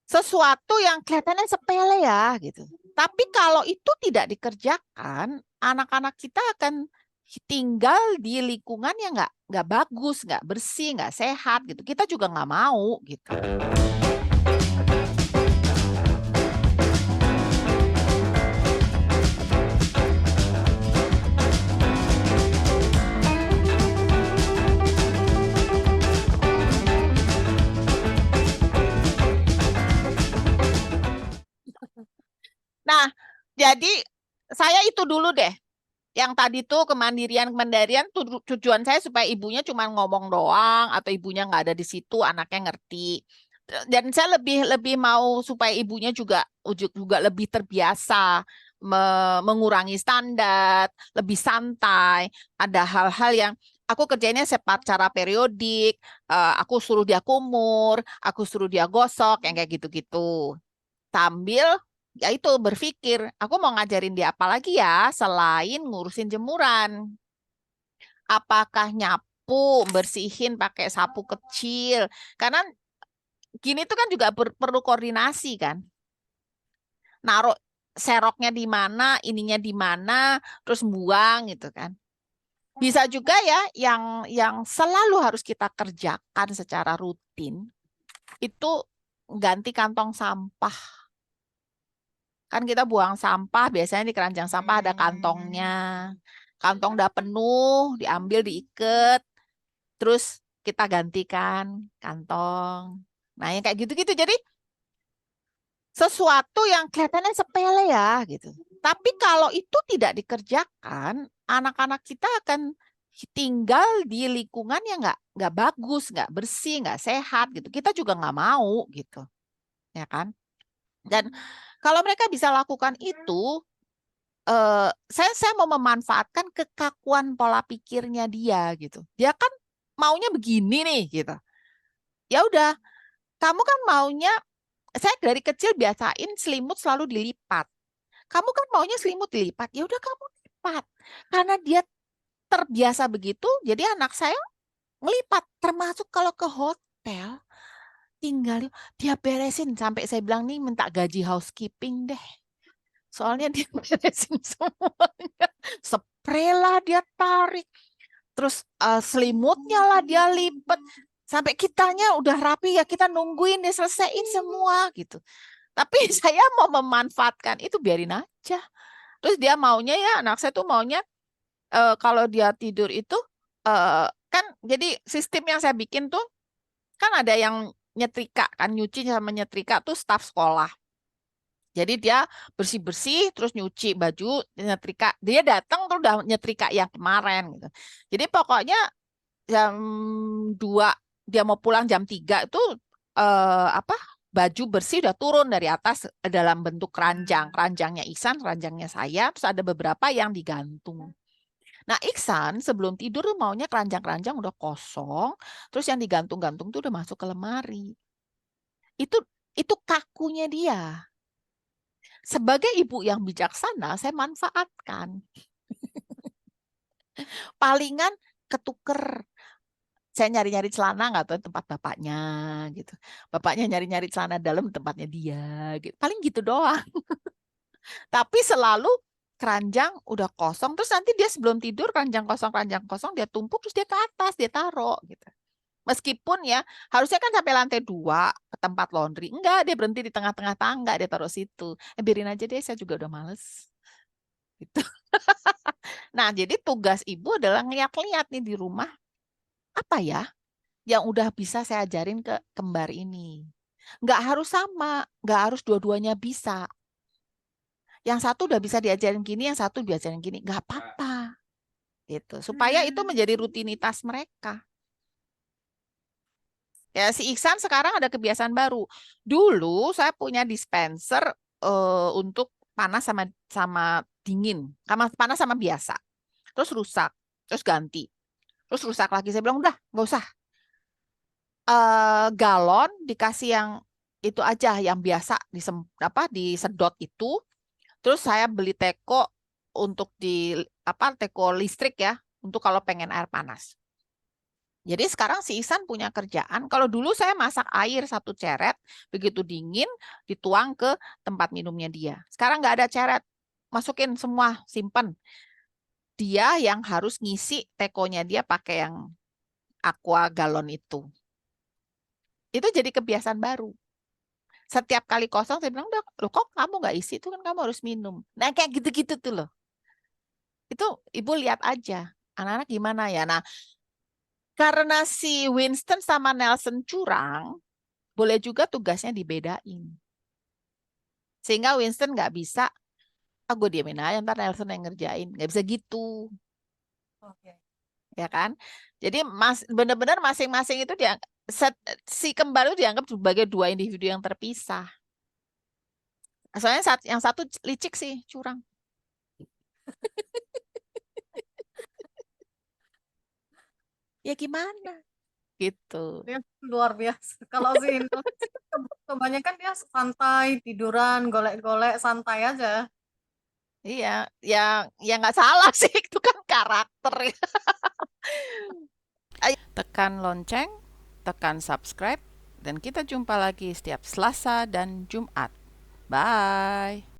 sesuatu yang kelihatannya sepele ya gitu. Tapi kalau itu tidak dikerjakan, anak-anak kita akan tinggal di lingkungan yang nggak bagus, nggak bersih, nggak sehat gitu. Kita juga nggak mau gitu. Nah, jadi saya itu dulu deh. Yang tadi tuh kemandirian tujuan saya supaya ibunya cuma ngomong doang atau ibunya nggak ada di situ, anaknya ngerti. Dan saya lebih lebih mau supaya ibunya juga lebih terbiasa mengurangi standar, lebih santai. Ada hal-hal yang aku kerjanya secara periodik, aku suruh dia kumur, aku suruh dia gosok, yang kayak gitu-gitu. Sambil ya itu berpikir, aku mau ngajarin dia apa lagi ya selain ngurusin jemuran. Apakah nyapu, bersihin pakai sapu kecil. Karena gini tuh kan juga perlu koordinasi kan. Naruh seroknya di mana, ininya di mana, terus buang gitu kan. Bisa juga ya yang selalu harus kita kerjakan secara rutin itu ganti kantong sampah. Kan kita buang sampah, biasanya di keranjang sampah ada kantongnya. Kantong udah penuh, diambil, diikat, terus kita gantikan kantong. Nah, yang kayak gitu-gitu. Jadi sesuatu yang kelihatannya sepele ya gitu. Tapi kalau itu tidak dikerjakan, anak-anak kita akan tinggal di lingkungan yang nggak bagus, nggak bersih, nggak sehat gitu. Kita juga nggak mau gitu, ya kan? Dan kalau mereka bisa lakukan itu, saya mau memanfaatkan kekakuan pola pikirnya dia gitu. Dia kan maunya begini nih gitu. Ya udah, kamu kan maunya saya dari kecil biasain selimut selalu dilipat. Kamu kan maunya selimut dilipat. Ya udah kamu lipat. Karena dia terbiasa begitu, jadi anak saya ngelipat termasuk kalau ke hotel tinggal dia beresin sampai saya bilang nih minta gaji housekeeping deh. Soalnya dia beresin semuanya. Spray lah dia tarik. Terus selimutnya lah dia lipat. Sampai kitanya udah rapi ya kita nungguin dia selesaiin semua gitu. Tapi saya mau memanfaatkan itu biarin aja. Terus dia maunya ya anak saya tuh maunya kalau dia tidur itu kan jadi sistem yang saya bikin tuh kan ada yang nyetrika kan nyuci sama nyetrika tuh staf sekolah. Jadi dia bersih-bersih, terus nyuci baju, nyetrika. Dia datang terus udah nyetrika yang kemarin gitu. Jadi pokoknya jam 2 dia mau pulang jam 3 itu apa baju bersih udah turun dari atas dalam bentuk keranjang. Keranjangnya Iksan, keranjangnya saya, terus ada beberapa yang digantung. Nah, Iksan sebelum tidur tuh maunya keranjang-keranjang udah kosong, terus yang digantung-gantung tuh udah masuk ke lemari. Itu itu kakunya dia. Sebagai ibu yang bijaksana, saya manfaatkan. Palingan ketuker. Saya nyari-nyari celana nggak tahu tempat bapaknya gitu. Bapaknya nyari-nyari celana dalam tempatnya dia gitu. Paling gitu doang. Tapi selalu keranjang udah kosong. Terus nanti dia sebelum tidur keranjang kosong dia tumpuk terus dia ke atas dia taruh gitu. Meskipun ya harusnya kan sampai lantai 2 ke tempat laundry. Enggak, dia berhenti di tengah-tengah tangga dia taruh situ. Biarin aja deh, saya juga udah males. Gitu. Nah, jadi tugas ibu adalah ngeliat-liat nih di rumah, apa ya yang udah bisa saya ajarin ke kembar ini. Nggak harus sama, nggak harus dua-duanya bisa. Yang satu udah bisa diajarin gini, yang satu diajarin gini. Nggak apa-apa. Gitu. Supaya itu menjadi rutinitas mereka. Ya, si Iksan sekarang ada kebiasaan baru. Dulu saya punya dispenser untuk panas sama sama dingin, sama panas sama biasa. Terus rusak, terus ganti. Terus rusak lagi. Saya bilang, udah, nggak usah. Galon dikasih yang itu aja, yang biasa disedot itu. Terus saya beli teko untuk di teko listrik ya, untuk kalau pengen air panas. Jadi sekarang si Ihsan punya kerjaan. Kalau dulu saya masak air 1 ceret, begitu dingin dituang ke tempat minumnya dia. Sekarang nggak ada ceret, masukin semua, simpen. Dia yang harus ngisi tekonya dia pakai yang aqua galon itu. Itu jadi kebiasaan baru. Setiap kali kosong saya bilang, udah, loh kok kamu nggak isi itu kan kamu harus minum. Nah kayak gitu-gitu tuh loh. Itu ibu lihat aja anak-anak gimana ya. Nah karena si Winston sama Nelson curang, boleh juga tugasnya dibedain. Sehingga Winston nggak bisa, ah gue diamin aja ntar Nelson yang ngerjain. Nggak bisa gitu, Oke. ya kan? Jadi benar-benar masing-masing itu dia si kembar itu dianggap sebagai 2 individu yang terpisah. Soalnya yang satu licik sih, curang. Ya gimana? Gitu. Dia luar biasa. Kalau si Inul sih kebanyakan dia santai, tiduran, golek-golek, santai aja. Iya, ya nggak salah sih, itu kan karakter. Tekan lonceng, tekan subscribe, dan kita jumpa lagi setiap Selasa dan Jumat. Bye.